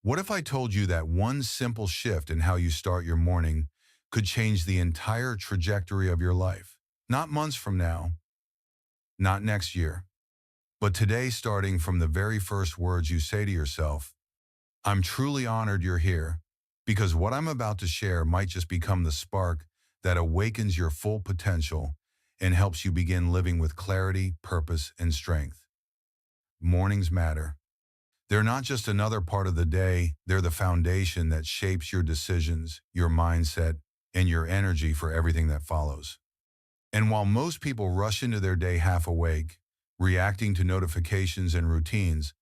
What if I told you that one simple shift in how you start your morning could change the entire trajectory of your life? Not months from now, not next year, but today, starting from the very first words you say to yourself. I'm truly honored you're here, because what I'm about to share might just become the spark that awakens your full potential and helps you begin living with clarity, purpose, and strength. Mornings matter. They're not just another part of the day, they're the foundation that shapes your decisions, your mindset, and your energy for everything that follows. And while most people rush into their day half awake, reacting to notifications and routines,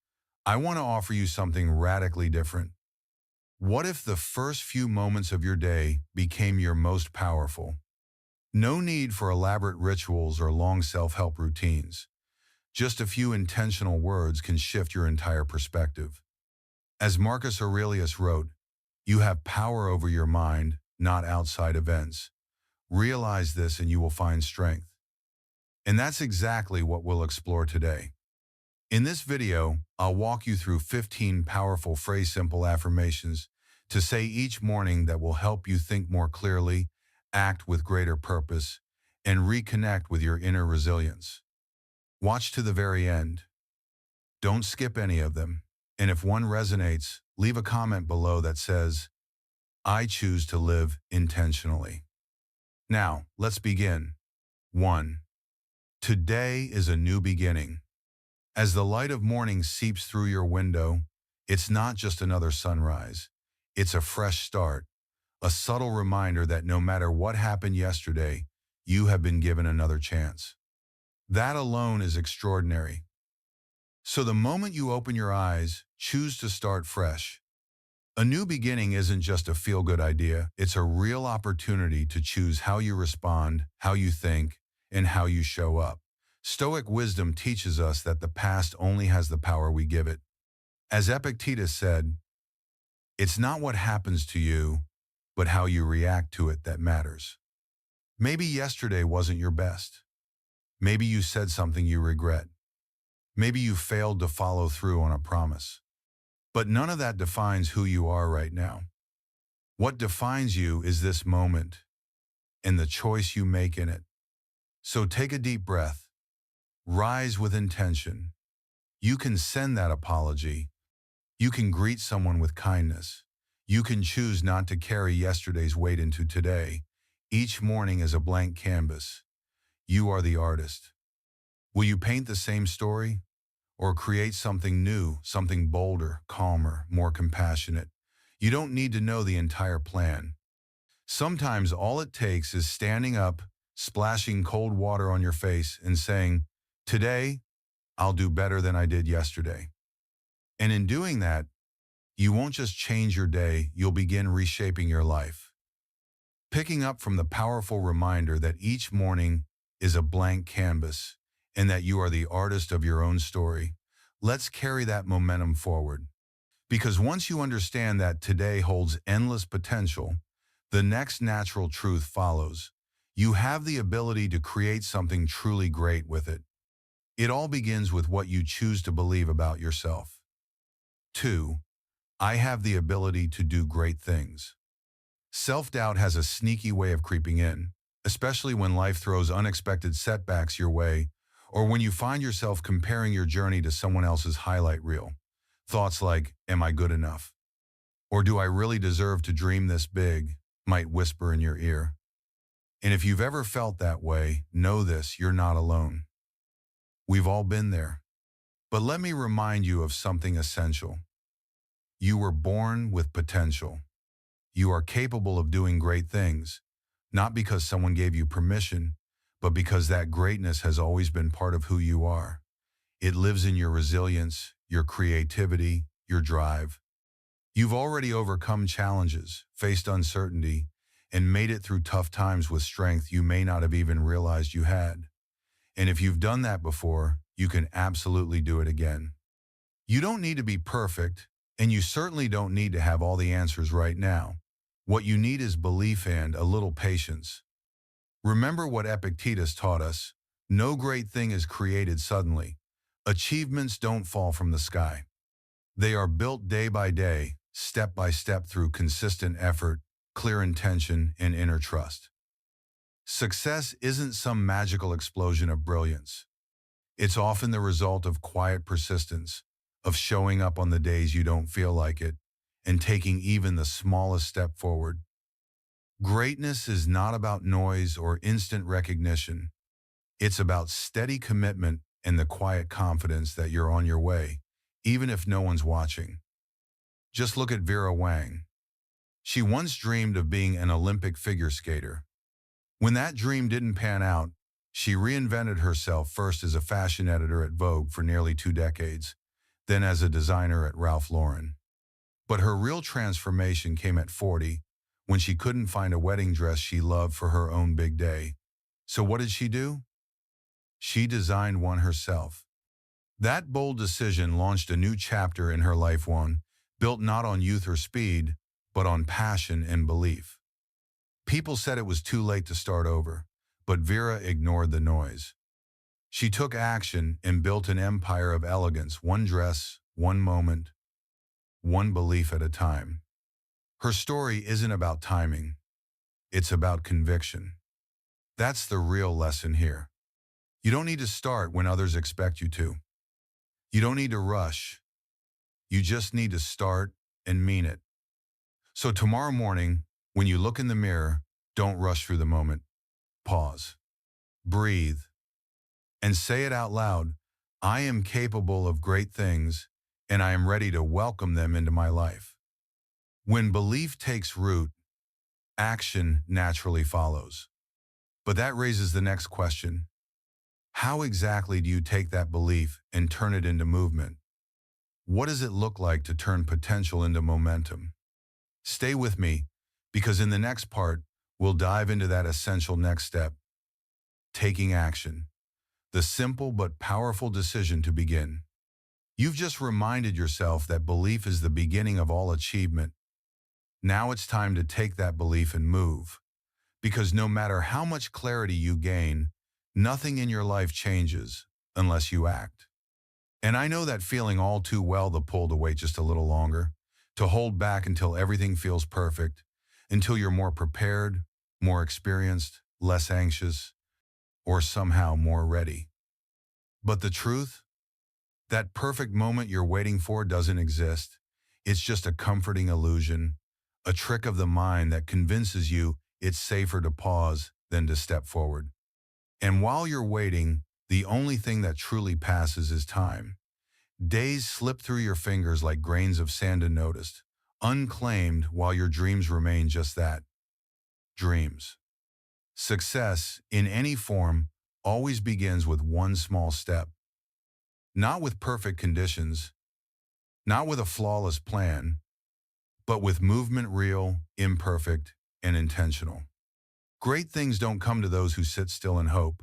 I want to offer you something radically different. What if the first few moments of your day became your most powerful? No need for elaborate rituals or long self-help routines. Just a few intentional words can shift your entire perspective. As Marcus Aurelius wrote, you have power over your mind, not outside events. Realize this and you will find strength. And that's exactly what we'll explore today. In this video, I'll walk you through 15 powerful phrase-simple affirmations to say each morning that will help you think more clearly, act with greater purpose, and reconnect with your inner resilience. Watch to the very end. Don't skip any of them. And if one resonates, leave a comment below that says, I choose to live intentionally. Now, let's begin. 1. Today is a new beginning. As the light of morning seeps through your window, it's not just another sunrise. It's a fresh start, a subtle reminder that no matter what happened yesterday, you have been given another chance. That alone is extraordinary. So the moment you open your eyes, choose to start fresh. A new beginning isn't just a feel-good idea, it's a real opportunity to choose how you respond, how you think, and how you show up. Stoic wisdom teaches us that the past only has the power we give it. As Epictetus said, it's not what happens to you, but how you react to it that matters. Maybe yesterday wasn't your best. Maybe you said something you regret. Maybe you failed to follow through on a promise. But none of that defines who you are right now. What defines you is this moment and the choice you make in it. So take a deep breath. Rise with intention. You can send that apology. You can greet someone with kindness. You can choose not to carry yesterday's weight into today. Each morning is a blank canvas. You are the artist. Will you paint the same story? Or create something new, something bolder, calmer, more compassionate? You don't need to know the entire plan. Sometimes all it takes is standing up, splashing cold water on your face, and saying, today, I'll do better than I did yesterday. And in doing that, you won't just change your day, you'll begin reshaping your life. Picking up from the powerful reminder that each morning is a blank canvas and that you are the artist of your own story, let's carry that momentum forward. Because once you understand that today holds endless potential, the next natural truth follows. You have the ability to create something truly great with it. It all begins with what you choose to believe about yourself. 2. I have the ability to do great things. Self-doubt has a sneaky way of creeping in, especially when life throws unexpected setbacks your way, or when you find yourself comparing your journey to someone else's highlight reel. Thoughts like, am I good enough? Or do I really deserve to dream this big? Might whisper in your ear. And if you've ever felt that way, know this, you're not alone. We've all been there. But let me remind you of something essential. You were born with potential. You are capable of doing great things, not because someone gave you permission, but because that greatness has always been part of who you are. It lives in your resilience, your creativity, your drive. You've already overcome challenges, faced uncertainty, and made it through tough times with strength you may not have even realized you had. And if you've done that before, you can absolutely do it again. You don't need to be perfect, and you certainly don't need to have all the answers right now. What you need is belief and a little patience. Remember what Epictetus taught us: no great thing is created suddenly. Achievements don't fall from the sky. They are built day by day, step by step through consistent effort, clear intention, and inner trust. Success isn't some magical explosion of brilliance. It's often the result of quiet persistence, of showing up on the days you don't feel like it, and taking even the smallest step forward. Greatness is not about noise or instant recognition. It's about steady commitment and the quiet confidence that you're on your way, even if no one's watching. Just look at Vera Wang. She once dreamed of being an Olympic figure skater. When that dream didn't pan out, she reinvented herself first as a fashion editor at Vogue for nearly 2 decades, then as a designer at Ralph Lauren. But her real transformation came at 40, when she couldn't find a wedding dress she loved for her own big day. So what did she do? She designed one herself. That bold decision launched a new chapter in her life, one built not on youth or speed, but on passion and belief. People said it was too late to start over, but Vera ignored the noise. She took action and built an empire of elegance, one dress, one moment, one belief at a time. Her story isn't about timing. It's about conviction. That's the real lesson here. You don't need to start when others expect you to. You don't need to rush. You just need to start and mean it. So tomorrow morning, when you look in the mirror, don't rush through the moment. Pause. Breathe. And say it out loud. I am capable of great things, and I am ready to welcome them into my life. When belief takes root, action naturally follows. But that raises the next question. How exactly do you take that belief and turn it into movement? What does it look like to turn potential into momentum? Stay with me, because in the next part, we'll dive into that essential next step, taking action, the simple but powerful decision to begin. You've just reminded yourself that belief is the beginning of all achievement. Now it's time to take that belief and move, because no matter how much clarity you gain, nothing in your life changes unless you act. And I know that feeling all too well, the pull to wait just a little longer, to hold back until everything feels perfect, until you're more prepared, more experienced, less anxious, or somehow more ready. But the truth? That perfect moment you're waiting for doesn't exist. It's just a comforting illusion, a trick of the mind that convinces you it's safer to pause than to step forward. And while you're waiting, the only thing that truly passes is time. Days slip through your fingers like grains of sand unnoticed, unclaimed, while your dreams remain just that, dreams. Success, in any form, always begins with one small step. Not with perfect conditions, not with a flawless plan, but with movement real, imperfect, and intentional. Great things don't come to those who sit still and hope.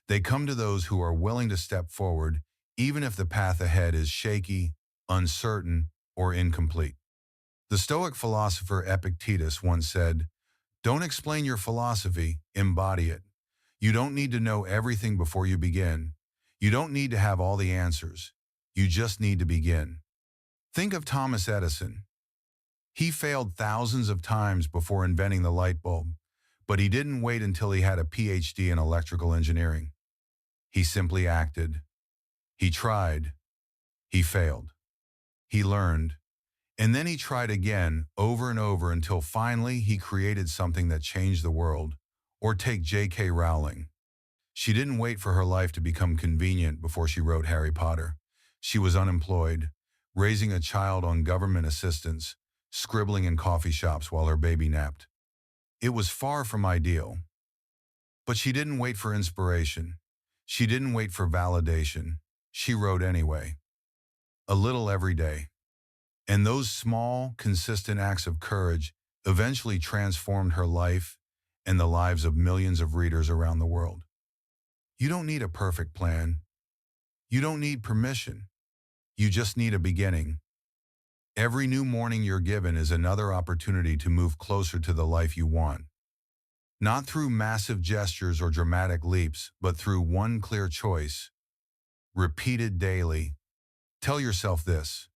They come to those who are willing to step forward, even if the path ahead is shaky, uncertain, or incomplete. The Stoic philosopher Epictetus once said, "Don't explain your philosophy, embody it. You don't need to know everything before you begin. You don't need to have all the answers. You just need to begin." Think of Thomas Edison. He failed thousands of times before inventing the light bulb, but he didn't wait until he had a PhD in electrical engineering. He simply acted. He tried. He failed. He learned. And then he tried again, over and over, until finally he created something that changed the world. Or take J.K. Rowling. She didn't wait for her life to become convenient before she wrote Harry Potter. She was unemployed, raising a child on government assistance, scribbling in coffee shops while her baby napped. It was far from ideal. But she didn't wait for inspiration. She didn't wait for validation. She wrote anyway. A little every day. And those small, consistent acts of courage eventually transformed her life and the lives of millions of readers around the world. You don't need a perfect plan. You don't need permission. You just need a beginning. Every new morning you're given is another opportunity to move closer to the life you want. Not through massive gestures or dramatic leaps, but through one clear choice, repeated daily. Tell yourself this: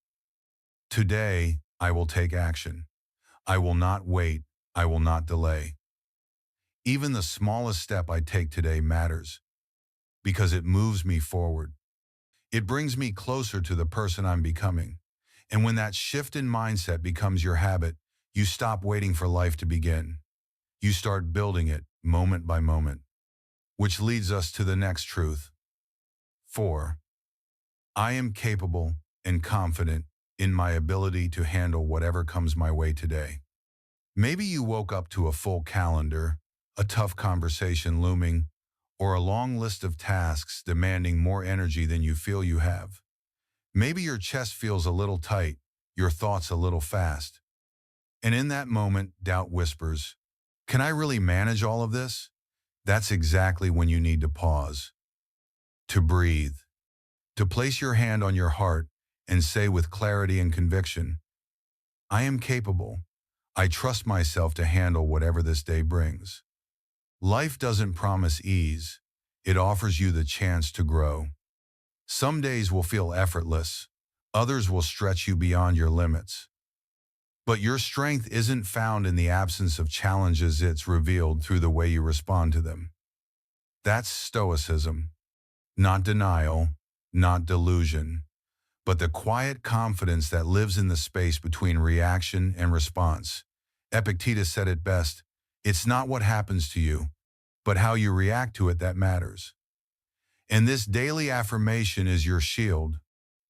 today, I will take action. I will not wait. I will not delay. Even the smallest step I take today matters because it moves me forward. It brings me closer to the person I'm becoming. And when that shift in mindset becomes your habit, you stop waiting for life to begin. You start building it moment by moment, which leads us to the next truth. 4. I am capable and confident in my ability to handle whatever comes my way today. Maybe you woke up to a full calendar, a tough conversation looming, or a long list of tasks demanding more energy than you feel you have. Maybe your chest feels a little tight, your thoughts a little fast. And in that moment, doubt whispers, can I really manage all of this? That's exactly when you need to pause, to breathe, to place your hand on your heart and say with clarity and conviction, I am capable. I trust myself to handle whatever this day brings. Life doesn't promise ease. It offers you the chance to grow. Some days will feel effortless. Others will stretch you beyond your limits. But your strength isn't found in the absence of challenges, it's revealed through the way you respond to them. That's stoicism, not denial, not delusion, but the quiet confidence that lives in the space between reaction and response. Epictetus said it best, it's not what happens to you, but how you react to it that matters. And this daily affirmation is your shield.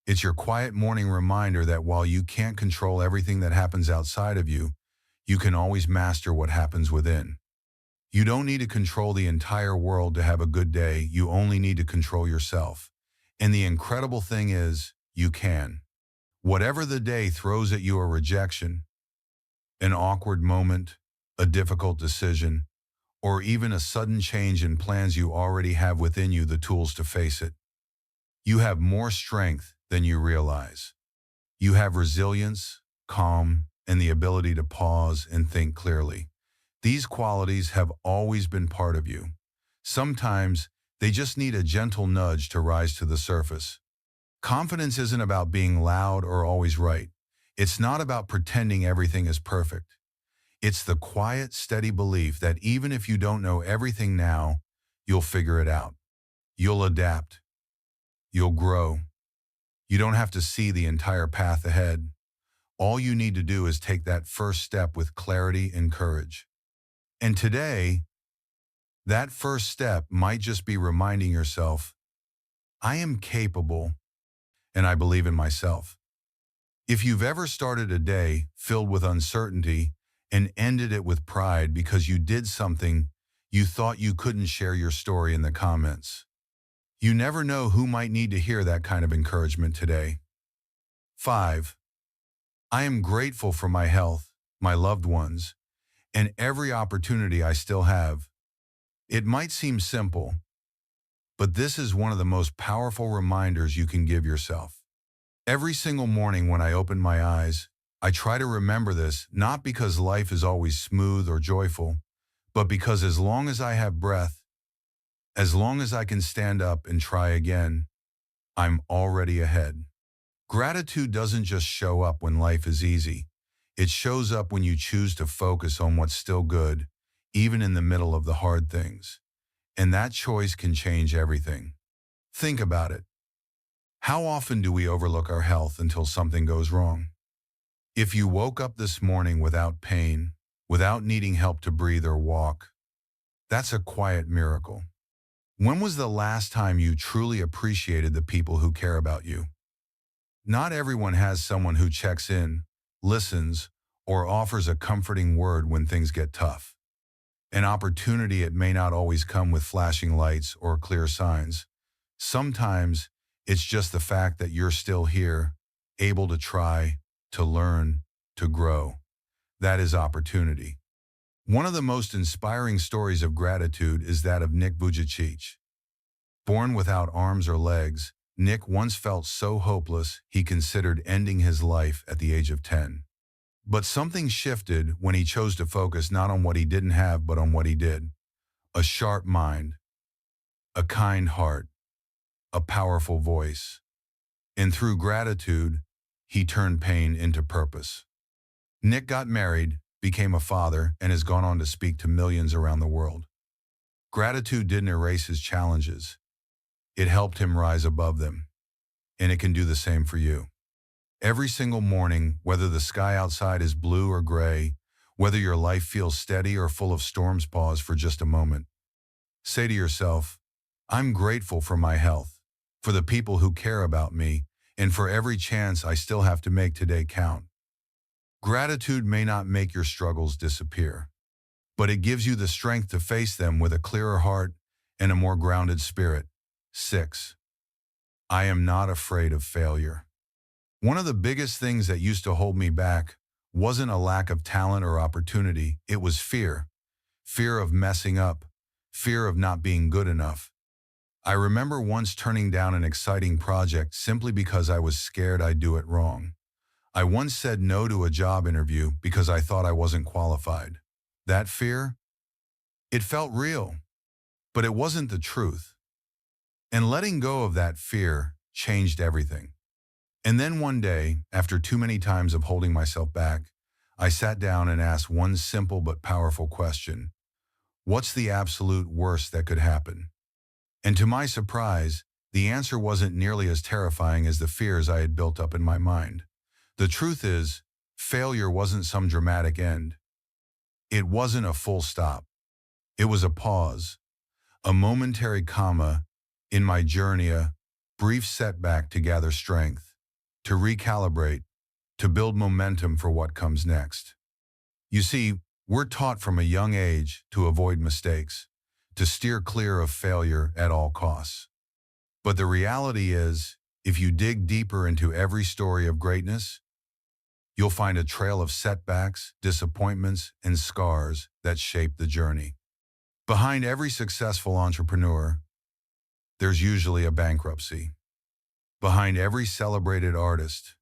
It's your quiet morning reminder that while you can't control everything that happens outside of you, you can always master what happens within. You don't need to control the entire world to have a good day, you only need to control yourself. And the incredible thing is, you can. Whatever the day throws at you, a rejection, an awkward moment, a difficult decision, or even a sudden change in plans, you already have within you the tools to face it. You have more strength than you realize. You have resilience, calm, and the ability to pause and think clearly. These qualities have always been part of you. Sometimes they just need a gentle nudge to rise to the surface. Confidence isn't about being loud or always right. It's not about pretending everything is perfect. It's the quiet, steady belief that even if you don't know everything now, you'll figure it out. You'll adapt. You'll grow. You don't have to see the entire path ahead. All you need to do is take that first step with clarity and courage. And today, that first step might just be reminding yourself, I am capable and I believe in myself. If you've ever started a day filled with uncertainty and ended it with pride because you did something you thought you couldn't share your story in the comments, you never know who might need to hear that kind of encouragement today. 5. I am grateful for my health, my loved ones, and every opportunity I still have. It might seem simple, but this is one of the most powerful reminders you can give yourself. Every single morning when I open my eyes, I try to remember this, not because life is always smooth or joyful, but because as long as I have breath, as long as I can stand up and try again, I'm already ahead. Gratitude doesn't just show up when life is easy. It shows up when you choose to focus on what's still good, even in the middle of the hard things. And that choice can change everything. Think about it. How often do we overlook our health until something goes wrong? If you woke up this morning without pain, without needing help to breathe or walk, that's a quiet miracle. When was the last time you truly appreciated the people who care about you? Not everyone has someone who checks in, listens, or offers a comforting word when things get tough. An opportunity, it may not always come with flashing lights or clear signs. Sometimes it's just the fact that you're still here, able to try, to learn, to grow. That is opportunity. One of the most inspiring stories of gratitude is that of Nick Vujicic. Born without arms or legs, Nick once felt so hopeless he considered ending his life at the age of 10. But something shifted when he chose to focus not on what he didn't have but on what he did. A sharp mind, a kind heart, a powerful voice. And through gratitude, he turned pain into purpose. Nick got married, became a father, and has gone on to speak to millions around the world. Gratitude didn't erase his challenges. It helped him rise above them. And it can do the same for you. Every single morning, whether the sky outside is blue or gray, whether your life feels steady or full of storms, pause for just a moment. Say to yourself, I'm grateful for my health, for the people who care about me, and for every chance I still have to make today count. Gratitude may not make your struggles disappear, but it gives you the strength to face them with a clearer heart and a more grounded spirit. 6. I am not afraid of failure. One of the biggest things that used to hold me back wasn't a lack of talent or opportunity, it was fear. Fear of messing up, fear of not being good enough. I remember once turning down an exciting project simply because I was scared I'd do it wrong. I once said no to a job interview because I thought I wasn't qualified. That fear? It felt real, but it wasn't the truth. And letting go of that fear changed everything. And then one day, after too many times of holding myself back, I sat down and asked one simple but powerful question. What's the absolute worst that could happen? And to my surprise, the answer wasn't nearly as terrifying as the fears I had built up in my mind. The truth is, failure wasn't some dramatic end. It wasn't a full stop. It was a pause, a momentary comma in my journey, a brief setback to gather strength, to recalibrate, to build momentum for what comes next. You see, we're taught from a young age to avoid mistakes, to steer clear of failure at all costs. But the reality is, if you dig deeper into every story of greatness, you'll find a trail of setbacks, disappointments, and scars that shape the journey. Behind every successful entrepreneur, there's usually a bankruptcy. Behind every celebrated artist,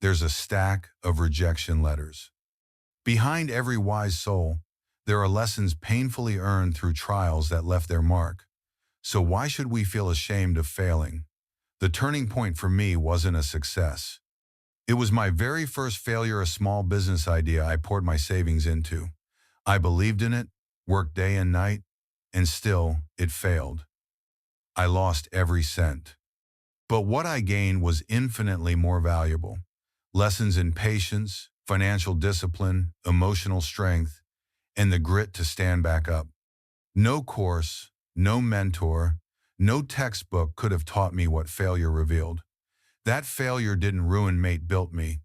there's a stack of rejection letters. Behind every wise soul, there are lessons painfully earned through trials that left their mark. So why should we feel ashamed of failing? The turning point for me wasn't a success. It was my very first failure, a small business idea I poured my savings into. I believed in it, worked day and night, and still it failed. I lost every cent. But what I gained was infinitely more valuable. Lessons in patience, financial discipline, emotional strength, and the grit to stand back up. No course, no mentor, no textbook could have taught me what failure revealed. That failure didn't ruin me, it built me.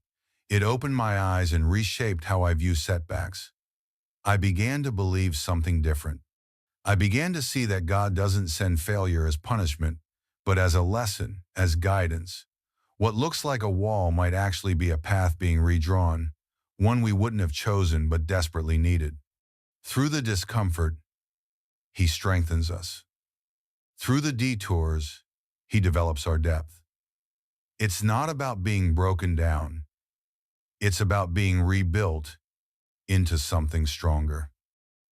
It opened my eyes and reshaped how I view setbacks. I began to believe something different. I began to see that God doesn't send failure as punishment, but as a lesson, as guidance. What looks like a wall might actually be a path being redrawn, one we wouldn't have chosen but desperately needed. Through the discomfort, He strengthens us. Through the detours, He develops our depth. It's not about being broken down. It's about being rebuilt into something stronger.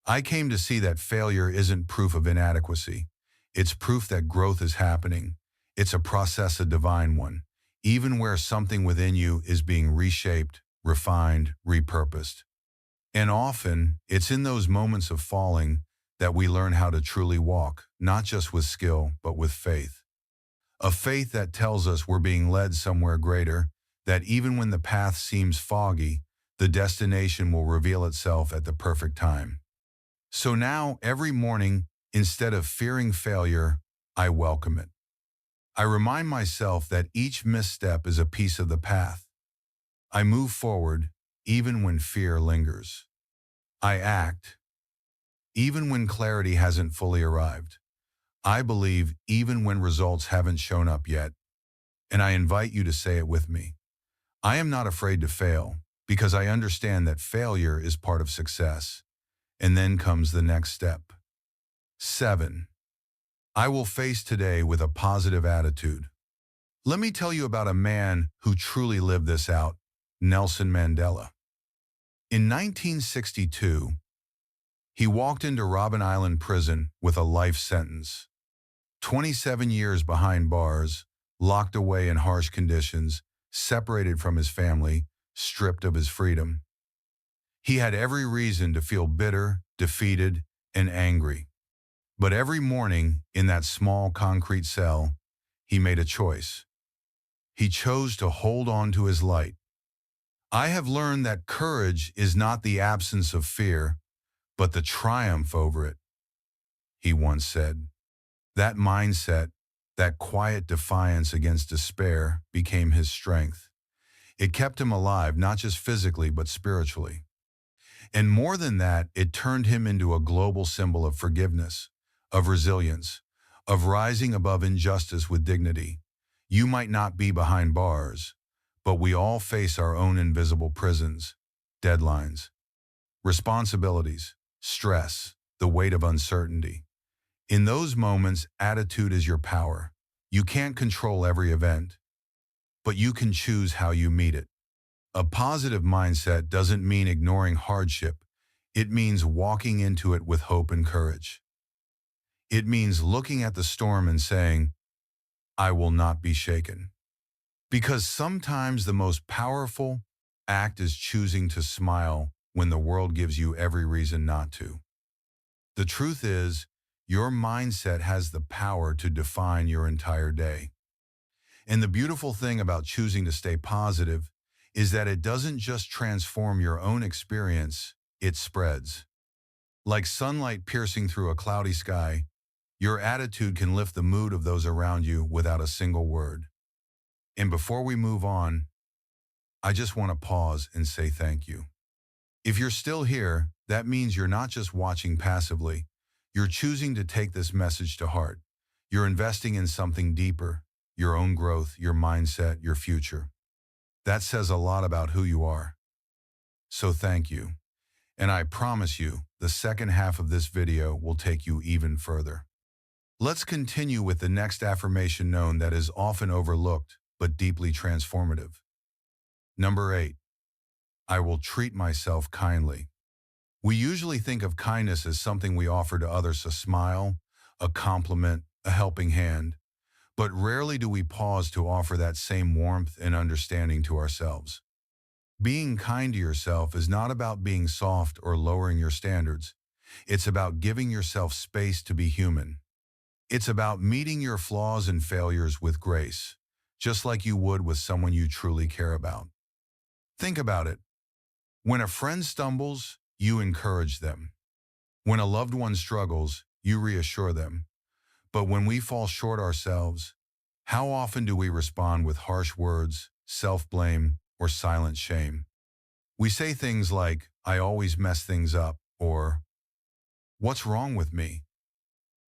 I came to see that failure isn't proof of inadequacy. It's proof that growth is happening. It's a process, a divine one, even where something within you is being reshaped, refined, repurposed. And often, it's in those moments of falling that we learn how to truly walk, not just with skill, but with faith. A faith that tells us we're being led somewhere greater, that even when the path seems foggy, the destination will reveal itself at the perfect time. So now, every morning, instead of fearing failure, I welcome it. I remind myself that each misstep is a piece of the path. I move forward, even when fear lingers. I act, even when clarity hasn't fully arrived. I believe, even when results haven't shown up yet. And I invite you to say it with me. I am not afraid to fail, because I understand that failure is part of success. And then comes the next step. 7. I will face today with a positive attitude. Let me tell you about a man who truly lived this out, Nelson Mandela. In 1962, he walked into Robben Island prison with a life sentence. 27 years behind bars, locked away in harsh conditions, separated from his family, stripped of his freedom. He had every reason to feel bitter, defeated, and angry. But every morning, in that small concrete cell, he made a choice. He chose to hold on to his light. I have learned that courage is not the absence of fear, but the triumph over it, he once said. That mindset, that quiet defiance against despair, became his strength. It kept him alive, not just physically, but spiritually. And more than that, it turned him into a global symbol of forgiveness, of resilience, of rising above injustice with dignity. You might not be behind bars, but we all face our own invisible prisons, deadlines, responsibilities, stress, the weight of uncertainty. In those moments, attitude is your power. You can't control every event, but you can choose how you meet it. A positive mindset doesn't mean ignoring hardship. It means walking into it with hope and courage. It means looking at the storm and saying, I will not be shaken. Because sometimes the most powerful act is choosing to smile when the world gives you every reason not to. The truth is, your mindset has the power to define your entire day. And the beautiful thing about choosing to stay positive is that it doesn't just transform your own experience, it spreads. Like sunlight piercing through a cloudy sky, your attitude can lift the mood of those around you without a single word. And before we move on, I just want to pause and say thank you. If you're still here, that means you're not just watching passively. You're choosing to take this message to heart. You're investing in something deeper, your own growth, your mindset, your future. That says a lot about who you are. So thank you. And I promise you, the second half of this video will take you even further. Let's continue with the next affirmation known that is often overlooked, but deeply transformative. Number 8. I will treat myself kindly. We usually think of kindness as something we offer to others, a smile, a compliment, a helping hand. But rarely do we pause to offer that same warmth and understanding to ourselves. Being kind to yourself is not about being soft or lowering your standards. It's about giving yourself space to be human. It's about meeting your flaws and failures with grace, just like you would with someone you truly care about. Think about it. When a friend stumbles, you encourage them. When a loved one struggles, you reassure them. But when we fall short ourselves, how often do we respond with harsh words, self-blame, or silent shame? We say things like, I always mess things up, or, what's wrong with me?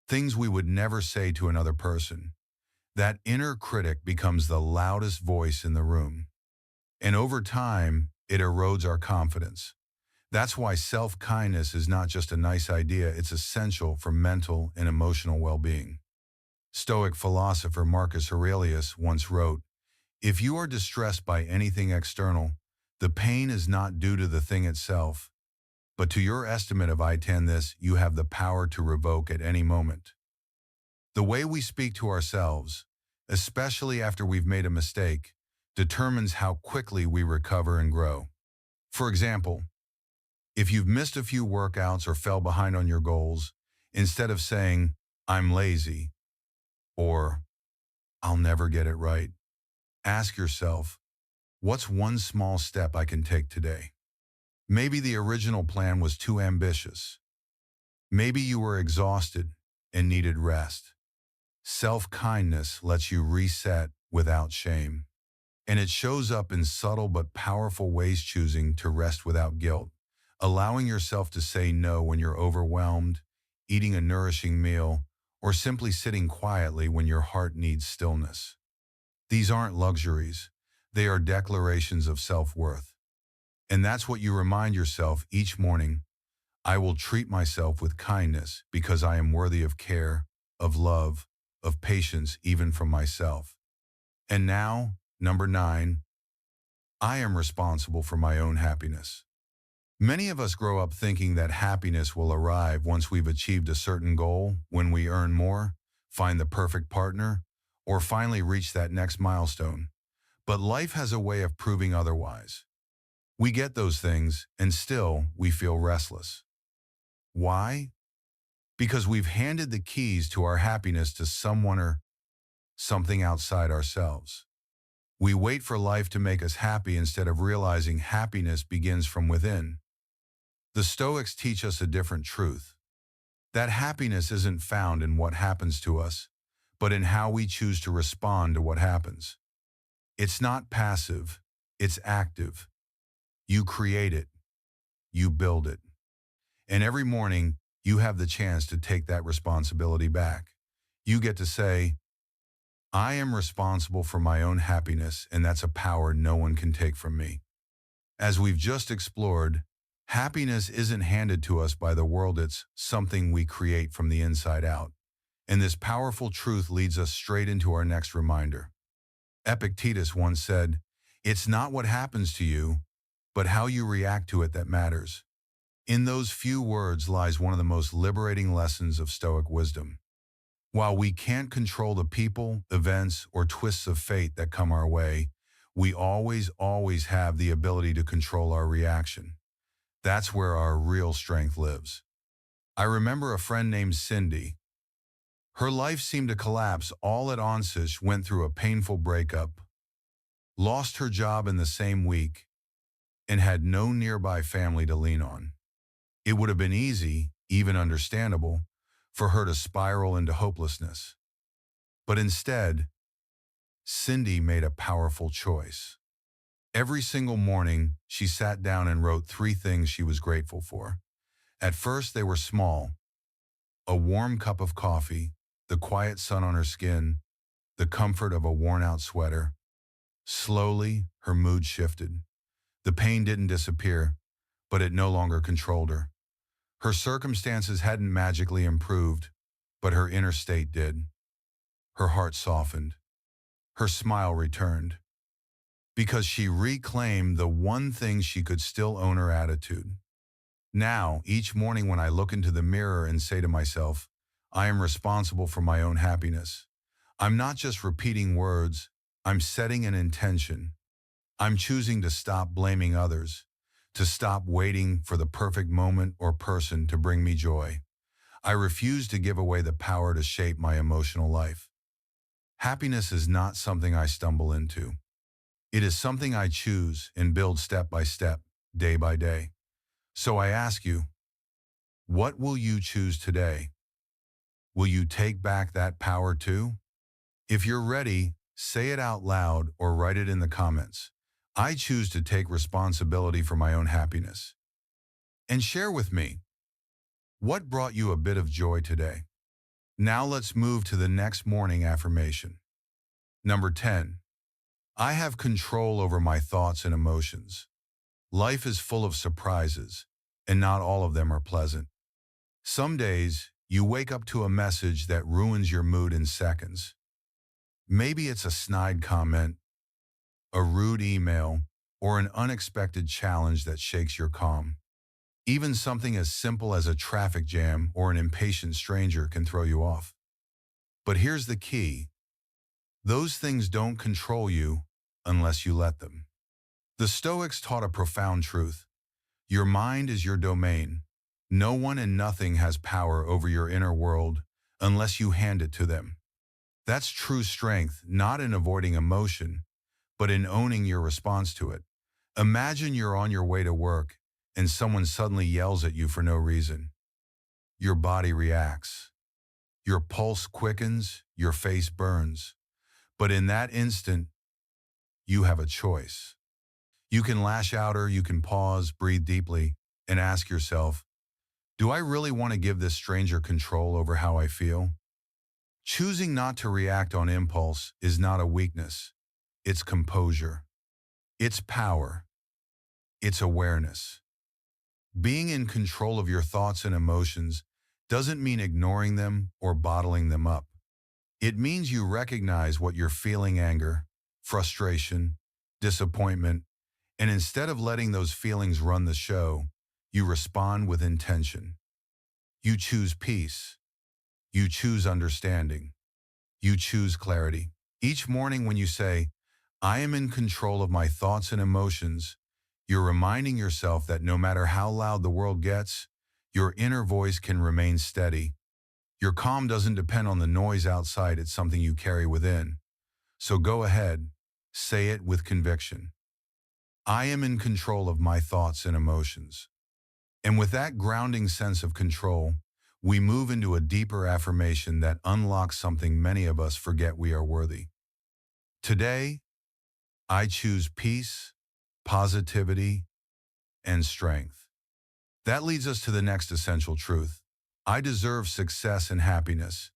Things we would never say to another person. That inner critic becomes the loudest voice in the room. And over time, it erodes our confidence. That's why self-kindness is not just a nice idea, it's essential for mental and emotional well-being. Stoic philosopher Marcus Aurelius once wrote, if you are distressed by anything external, the pain is not due to the thing itself, but to your estimate of this you have the power to revoke at any moment. The way we speak to ourselves, especially after we've made a mistake, determines how quickly we recover and grow. For example, if you've missed a few workouts or fell behind on your goals, instead of saying, I'm lazy, or I'll never get it right, ask yourself, what's one small step I can take today? Maybe the original plan was too ambitious. Maybe you were exhausted and needed rest. Self-kindness lets you reset without shame. And it shows up in subtle but powerful ways, choosing to rest without guilt, allowing yourself to say no when you're overwhelmed, eating a nourishing meal, or simply sitting quietly when your heart needs stillness. These aren't luxuries. They are declarations of self-worth. And that's what you remind yourself each morning. I will treat myself with kindness because I am worthy of care, of love, of patience, even from myself. And now, number 9, I am responsible for my own happiness. Many of us grow up thinking that happiness will arrive once we've achieved a certain goal, when we earn more, find the perfect partner, or finally reach that next milestone. But life has a way of proving otherwise. We get those things, and still we feel restless. Why? Because we've handed the keys to our happiness to someone or something outside ourselves. We wait for life to make us happy instead of realizing happiness begins from within. The Stoics teach us a different truth. That happiness isn't found in what happens to us, but in how we choose to respond to what happens. It's not passive, it's active. You create it, you build it. And every morning, you have the chance to take that responsibility back. You get to say, I am responsible for my own happiness, and that's a power no one can take from me. As we've just explored, happiness isn't handed to us by the world, it's something we create from the inside out. And this powerful truth leads us straight into our next reminder. Epictetus once said, it's not what happens to you, but how you react to it that matters. In those few words lies one of the most liberating lessons of Stoic wisdom. While we can't control the people, events, or twists of fate that come our way, we always have the ability to control our reaction. That's where our real strength lives. I remember a friend named Cindy. Her life seemed to collapse all at once. She went through a painful breakup, lost her job in the same week, and had no nearby family to lean on. It would have been easy, even understandable, for her to spiral into hopelessness. But instead, Cindy made a powerful choice. Every single morning, she sat down and wrote 3 things she was grateful for. At first, they were small: a warm cup of coffee, the quiet sun on her skin, the comfort of a worn-out sweater. Slowly, her mood shifted. The pain didn't disappear, but it no longer controlled her. Her circumstances hadn't magically improved, but her inner state did. Her heart softened. Her smile returned. Because she reclaimed the one thing she could still own: her attitude. Now, each morning when I look into the mirror and say to myself, I am responsible for my own happiness, I'm not just repeating words, I'm setting an intention. I'm choosing to stop blaming others, to stop waiting for the perfect moment or person to bring me joy. I refuse to give away the power to shape my emotional life. Happiness is not something I stumble into. It is something I choose and build step by step, day by day. So I ask you, what will you choose today? Will you take back that power too? If you're ready, say it out loud or write it in the comments. I choose to take responsibility for my own happiness. And share with me, what brought you a bit of joy today? Now let's move to the next morning affirmation. Number 10. I have control over my thoughts and emotions. Life is full of surprises, and not all of them are pleasant. Some days, you wake up to a message that ruins your mood in seconds. Maybe it's a snide comment, a rude email, or an unexpected challenge that shakes your calm. Even something as simple as a traffic jam or an impatient stranger can throw you off. But here's the key. Those things don't control you unless you let them. The Stoics taught a profound truth. Your mind is your domain. No one and nothing has power over your inner world unless you hand it to them. That's true strength, not in avoiding emotion, but in owning your response to it. Imagine you're on your way to work and someone suddenly yells at you for no reason. Your body reacts. Your pulse quickens, your face burns. But in that instant, you have a choice. You can lash out or you can pause, breathe deeply, and ask yourself, do I really want to give this stranger control over how I feel? Choosing not to react on impulse is not a weakness. It's composure. It's power. It's awareness. Being in control of your thoughts and emotions doesn't mean ignoring them or bottling them up. It means you recognize what you're feeling: anger, frustration, disappointment, and instead of letting those feelings run the show, you respond with intention. You choose peace. You choose understanding. You choose clarity. Each morning when you say, I am in control of my thoughts and emotions, You're reminding yourself that no matter how loud the world gets, your inner voice can remain steady. Your calm doesn't depend on the noise outside, it's something you carry within. So go ahead, say it with conviction. I am in control of my thoughts and emotions. And with that grounding sense of control, we move into a deeper affirmation that unlocks something many of us forget we are worthy. Today, I choose peace, positivity, and strength. That leads us to the next essential truth. I deserve success and happiness.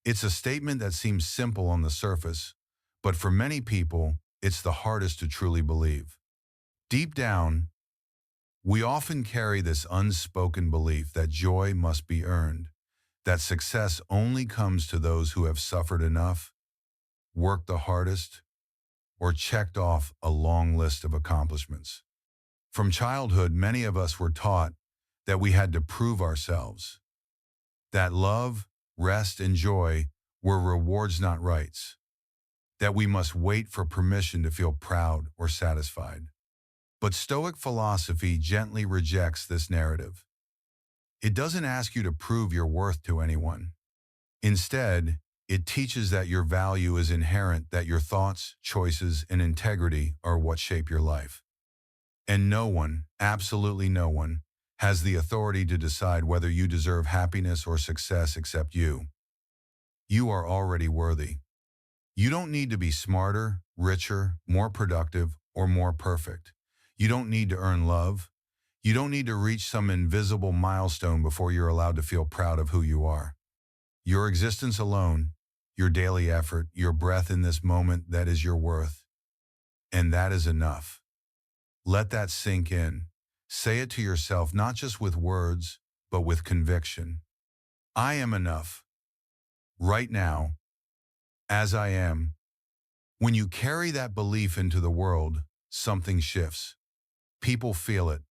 It's a statement that seems simple on the surface, but for many people, it's the hardest to truly believe. Deep down, we often carry this unspoken belief that joy must be earned, that success only comes to those who have suffered enough, worked the hardest, or checked off a long list of accomplishments. From childhood, many of us were taught that we had to prove ourselves, that love, rest, and joy were rewards, not rights, that we must wait for permission to feel proud or satisfied. But Stoic philosophy gently rejects this narrative. It doesn't ask you to prove your worth to anyone. Instead, it teaches that your value is inherent, that your thoughts, choices, and integrity are what shape your life. And no one, absolutely no one, has the authority to decide whether you deserve happiness or success except you. You are already worthy. You don't need to be smarter, richer, more productive, or more perfect. You don't need to earn love. You don't need to reach some invisible milestone before you're allowed to feel proud of who you are. Your existence alone, your daily effort, your breath in this moment, that is your worth. And that is enough. Let that sink in. Say it to yourself, not just with words, but with conviction. I am enough. Right now, as I am. When you carry that belief into the world, something shifts. People feel it.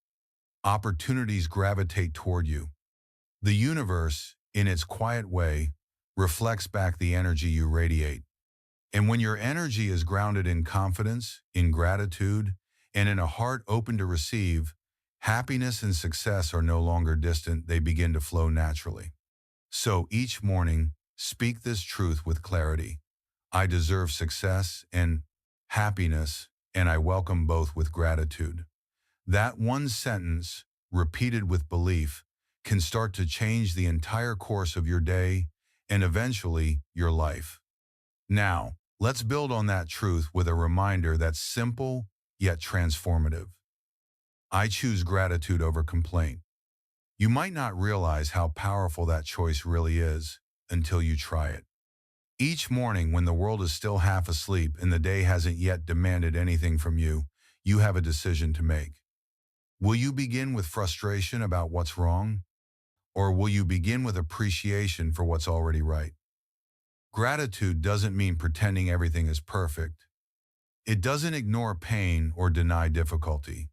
Opportunities gravitate toward you. The universe, in its quiet way, reflects back the energy you radiate. And when your energy is grounded in confidence, in gratitude, and in a heart open to receive, happiness and success are no longer distant, they begin to flow naturally. So each morning, speak this truth with clarity. I deserve success and happiness, and I welcome both with gratitude. That one sentence, repeated with belief, can start to change the entire course of your day and eventually your life. Now, let's build on that truth with a reminder that's simple yet transformative. I choose gratitude over complaint. You might not realize how powerful that choice really is until you try it. Each morning, when the world is still half asleep and the day hasn't yet demanded anything from you, you have a decision to make. Will you begin with frustration about what's wrong? Or will you begin with appreciation for what's already right? Gratitude doesn't mean pretending everything is perfect. It doesn't ignore pain or deny difficulty.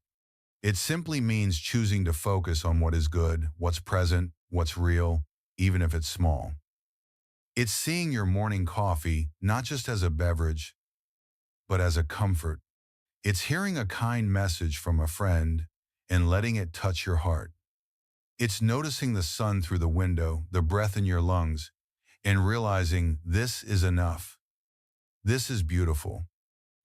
It simply means choosing to focus on what is good, what's present, what's real, even if it's small. It's seeing your morning coffee not just as a beverage, but as a comfort. It's hearing a kind message from a friend and letting it touch your heart. It's noticing the sun through the window, the breath in your lungs, and realizing this is enough. This is beautiful.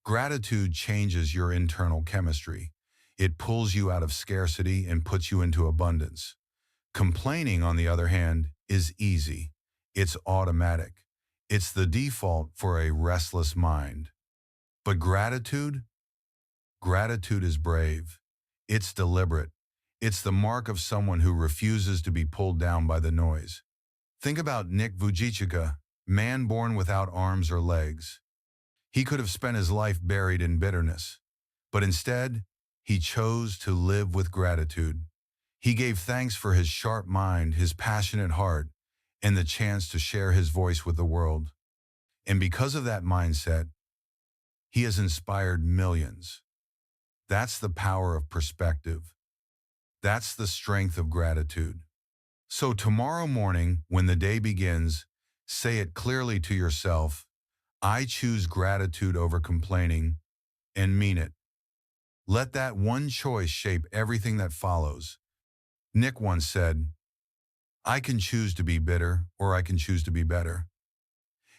Gratitude changes your internal chemistry. It pulls you out of scarcity and puts you into abundance. Complaining, on the other hand, is easy. It's automatic. It's the default for a restless mind. But gratitude? Gratitude is brave. It's deliberate. It's the mark of someone who refuses to be pulled down by the noise. Think about Nick Vujicic, man born without arms or legs. He could have spent his life buried in bitterness, but instead, he chose to live with gratitude. He gave thanks for his sharp mind, his passionate heart, and the chance to share his voice with the world. And because of that mindset, he has inspired millions. That's the power of perspective. That's the strength of gratitude. So tomorrow morning, when the day begins, say it clearly to yourself, I choose gratitude over complaining, and mean it. Let that one choice shape everything that follows. Nick once said, I can choose to be bitter or I can choose to be better.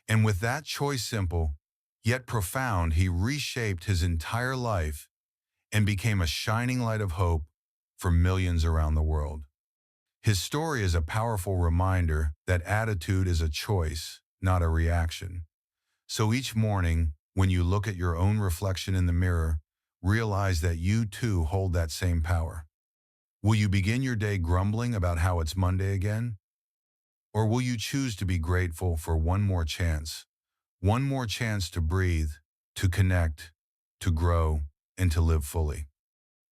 And with that choice simple, yet profound, he reshaped his entire life and became a shining light of hope for millions around the world. His story is a powerful reminder that attitude is a choice, not a reaction. So each morning, when you look at your own reflection in the mirror, realize that you too hold that same power. Will you begin your day grumbling about how it's Monday again? Or will you choose to be grateful for one more chance? One more chance to breathe, to connect, to grow, and to live fully.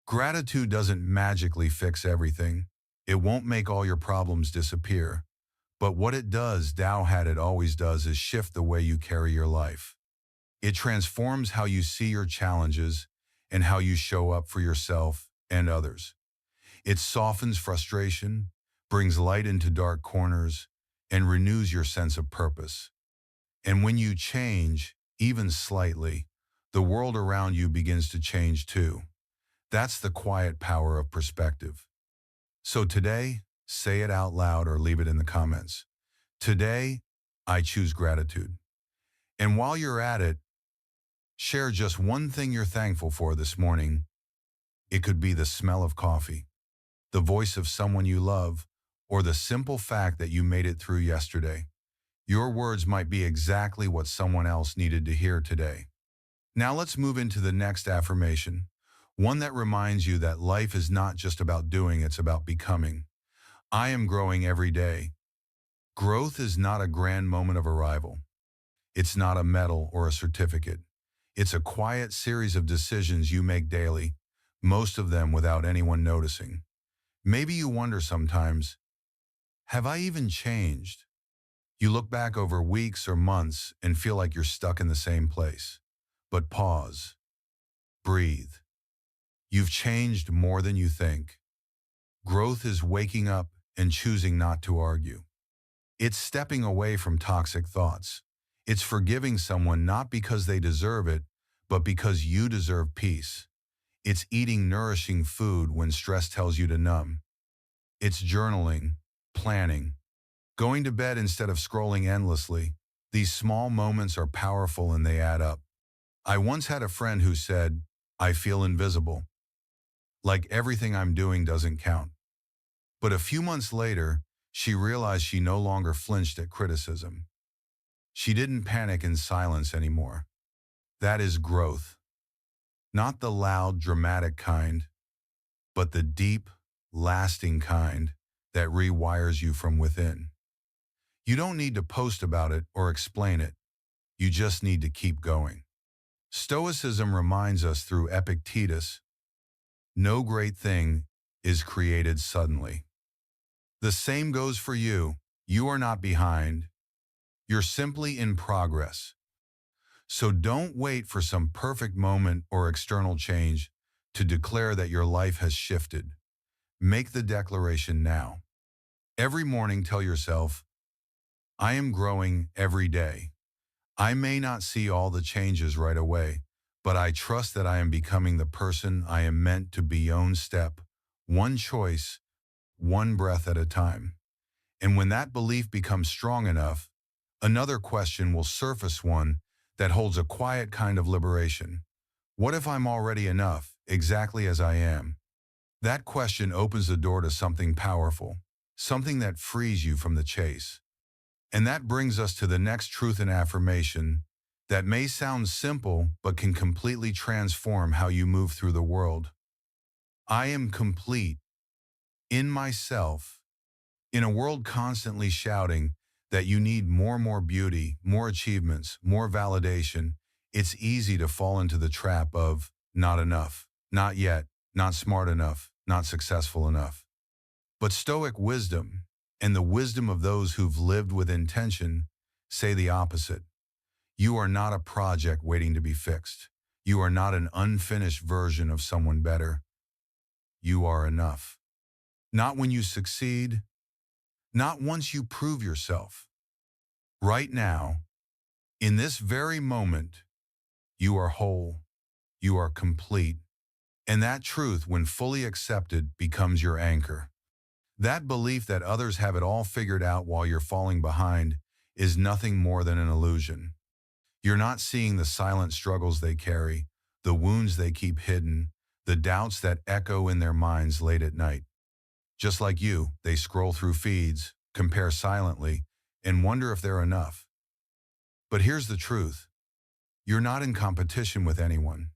Gratitude doesn't magically fix everything. It won't make all your problems disappear. But what it does, Tao had it always does, is shift the way you carry your life. It transforms how you see your challenges and how you show up for yourself and others. It softens frustration, brings light into dark corners, and renews your sense of purpose. And when you change, even slightly, the world around you begins to change too. That's the quiet power of perspective. So today, say it out loud or leave it in the comments. Today, I choose gratitude. And while you're at it, share just one thing you're thankful for this morning. It could be the smell of coffee, the voice of someone you love, or the simple fact that you made it through yesterday. Your words might be exactly what someone else needed to hear today. Now let's move into the next affirmation, one that reminds you that life is not just about doing, it's about becoming. I am growing every day. Growth is not a grand moment of arrival. It's not a medal or a certificate. It's a quiet series of decisions you make daily, most of them without anyone noticing. Maybe you wonder sometimes, have I even changed? You look back over weeks or months and feel like you're stuck in the same place. But pause. Breathe. You've changed more than you think. Growth is waking up and choosing not to argue. It's stepping away from toxic thoughts. It's forgiving someone not because they deserve it, but because you deserve peace. It's eating nourishing food when stress tells you to numb. It's journaling, planning, going to bed instead of scrolling endlessly. These small moments are powerful and they add up. I once had a friend who said, I feel invisible. Like everything I'm doing doesn't count. But a few months later, she realized she no longer flinched at criticism. She didn't panic in silence anymore. That is growth. Not the loud, dramatic kind, but the deep, lasting kind that rewires you from within. You don't need to post about it or explain it. You just need to keep going. Stoicism reminds us through Epictetus, no great thing is created suddenly. The same goes for you. You are not behind. You're simply in progress. So don't wait for some perfect moment or external change to declare that your life has shifted. Make the declaration now. Every morning tell yourself, I am growing every day. I may not see all the changes right away, but I trust that I am becoming the person I am meant to be own step, one choice, one breath at a time. And when that belief becomes strong enough, another question will surface, one that holds a quiet kind of liberation. What if I'm already enough, exactly as I am? That question opens the door to something powerful, something that frees you from the chase. And that brings us to the next truth and affirmation that may sound simple but can completely transform how you move through the world. I am complete in myself. In a world constantly shouting that you need more beauty, more achievements, more validation, it's easy to fall into the trap of not enough, not yet, not smart enough, not successful enough. But Stoic wisdom, and the wisdom of those who've lived with intention, say the opposite. You are not a project waiting to be fixed. You are not an unfinished version of someone better. You are enough. Not when you succeed, not once you prove yourself. Right now, in this very moment, you are whole, you are complete, And that truth, when fully accepted, becomes your anchor. That belief that others have it all figured out while you're falling behind is nothing more than an illusion. You're not seeing the silent struggles they carry, the wounds they keep hidden, the doubts that echo in their minds late at night. Just like you, they scroll through feeds, compare silently, and wonder if they're enough. But here's the truth. You're not in competition with anyone.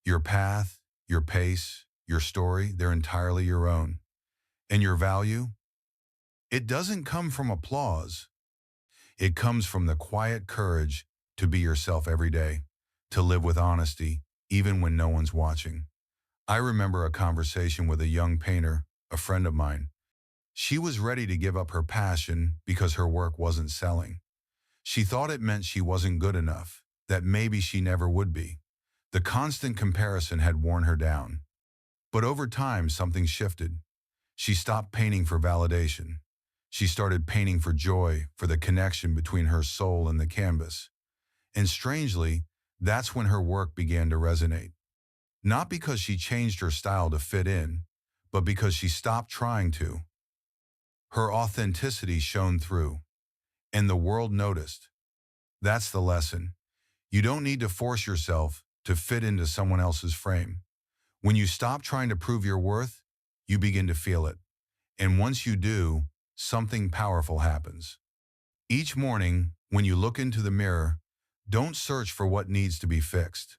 Your path, your pace, your story, they're entirely your own. And your value? It doesn't come from applause. It comes from the quiet courage to be yourself every day, to live with honesty, even when no one's watching. I remember a conversation with a young painter, a friend of mine. She was ready to give up her passion because her work wasn't selling. She thought it meant she wasn't good enough, that maybe she never would be. The constant comparison had worn her down. But over time, something shifted. She stopped painting for validation. She started painting for joy, for the connection between her soul and the canvas. And strangely, that's when her work began to resonate. Not because she changed her style to fit in, but because she stopped trying to. Her authenticity shone through, and the world noticed. That's the lesson. You don't need to force yourself to fit into someone else's frame. When you stop trying to prove your worth, you begin to feel it. And once you do, something powerful happens. Each morning, when you look into the mirror, don't search for what needs to be fixed.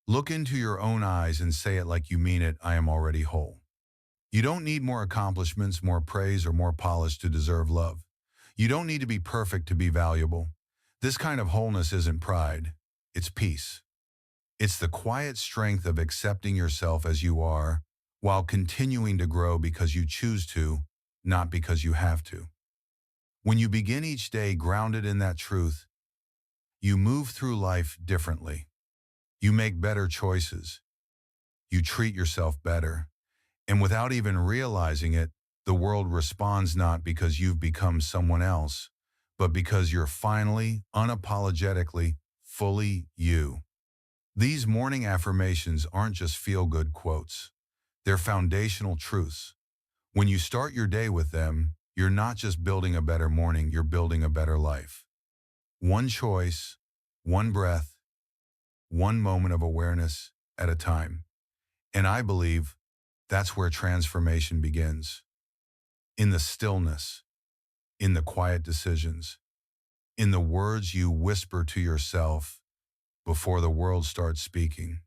Look into your own eyes and say it like you mean it, I am already whole. You don't need more accomplishments, more praise, or more polish to deserve love. You don't need to be perfect to be valuable. This kind of wholeness isn't pride, it's peace. It's the quiet strength of accepting yourself as you are, while continuing to grow because you choose to, not because you have to. When you begin each day grounded in that truth, you move through life differently. You make better choices. You treat yourself better. And without even realizing it, the world responds not because you've become someone else, but because you're finally, unapologetically, fully you. These morning affirmations aren't just feel-good quotes. They're foundational truths. When you start your day with them, you're not just building a better morning, you're building a better life. One choice, one breath, one moment of awareness at a time. And I believe that's where transformation begins. In the stillness, in the quiet decisions, in the words you whisper to yourself before the world starts speaking.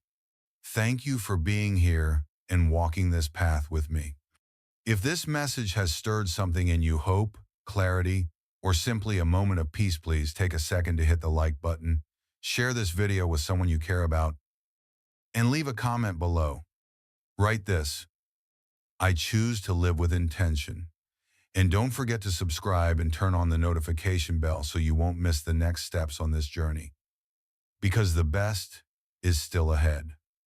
Thank you for being here and walking this path with me. If this message has stirred something in you, hope, clarity, or simply a moment of peace, please take a second to hit the like button, share this video with someone you care about, and leave a comment below. Write this: I choose to live with intention. And don't forget to subscribe and turn on the notification bell so you won't miss the next steps on this journey. Because the best is still ahead.